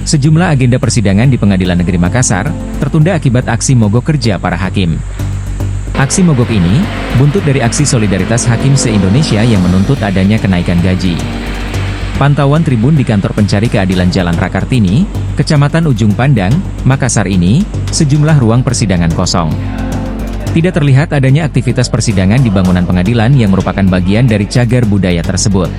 Sejumlah agenda persidangan di Pengadilan Negeri Makassar tertunda akibat aksi mogok kerja para hakim. Aksi mogok ini buntut dari aksi solidaritas hakim se-Indonesia yang menuntut adanya kenaikan gaji. Pantauan tribun di kantor pencari keadilan Jalan Rakartini, Kecamatan Ujung Pandang, Makassar ini, sejumlah ruang persidangan kosong. Tidak terlihat adanya aktivitas persidangan di bangunan pengadilan yang merupakan bagian dari cagar budaya tersebut.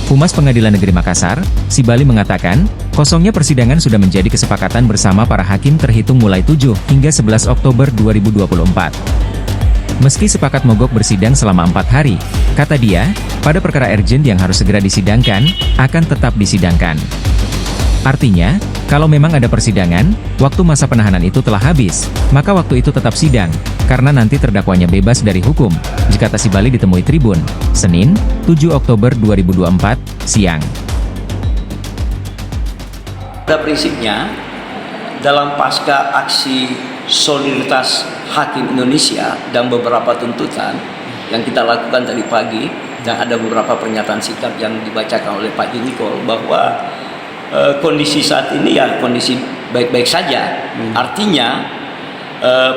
Humas Pengadilan Negeri Makassar, Sibali mengatakan, kosongnya persidangan sudah menjadi kesepakatan bersama para hakim terhitung mulai 7 hingga 11 Oktober 2024. Meski sepakat mogok bersidang selama 4 hari, kata dia, pada perkara urgent yang harus segera disidangkan, akan tetap disidangkan. Artinya, kalau memang ada persidangan, waktu masa penahanan itu telah habis, maka waktu itu tetap sidang, karena nanti terdakwanya bebas dari hukum, jika Sibali ditemui Tribun, Senin, 7 Oktober 2024, siang. Pada prinsipnya, dalam pasca aksi solidaritas hakim Indonesia dan beberapa tuntutan yang kita lakukan tadi pagi, dan ada beberapa pernyataan sikap yang dibacakan oleh Pak Junikol bahwa kondisi saat ini ya kondisi baik-baik saja. Artinya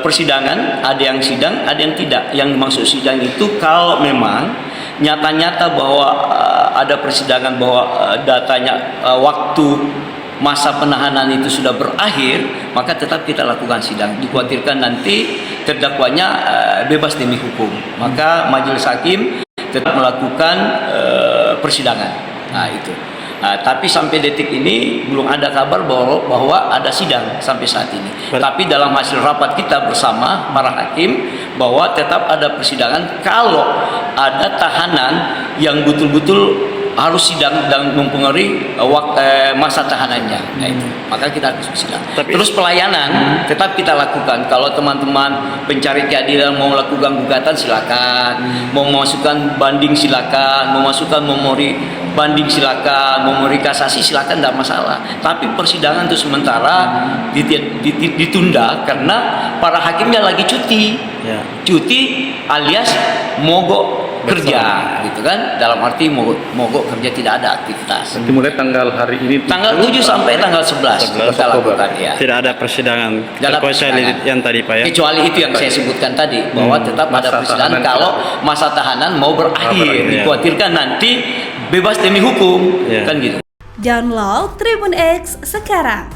persidangan ada yang sidang, ada yang tidak. Yang dimaksud sidang itu kalau memang nyata-nyata bahwa ada persidangan bahwa datanya waktu masa penahanan itu sudah berakhir, maka tetap kita lakukan sidang. Dikhawatirkan nanti terdakwanya bebas demi hukum, maka majelis hakim tetap melakukan persidangan. Nah itu. Tapi sampai detik ini belum ada kabar bahwa ada sidang sampai saat ini. Tapi dalam hasil rapat kita bersama para hakim bahwa tetap ada persidangan kalau ada tahanan yang betul-betul harus sidang dan mempengaruhi masa tahanannya. Nah itu, maka kita harus sidang. Terus pelayanan tetap kita lakukan. Kalau teman-teman pencari keadilan mau melakukan gugatan silakan, mau memasukkan banding silakan, mau memasukkan memori banding silakan, memori kasasi silakan, tidak masalah. Tapi persidangan itu sementara ditunda karena para hakimnya lagi cuti, cuti alias mogok kerja, gitu kan? Dalam arti mogok kerja, tidak ada aktivitas. Nanti mulai tanggal hari ini, tanggal 7 sampai tanggal 11 kita lakukan, ya. Tidak ada persidangan, yang tadi Pak ya? Kecuali itu yang saya sebutkan tadi, bahwa tetap ada persidangan kalau masa tahanan mau berakhir. Dikhawatirkan nanti bebas demi hukum, kan gitu. Download Tribun X sekarang,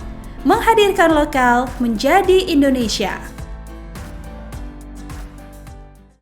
menghadirkan lokal menjadi Indonesia.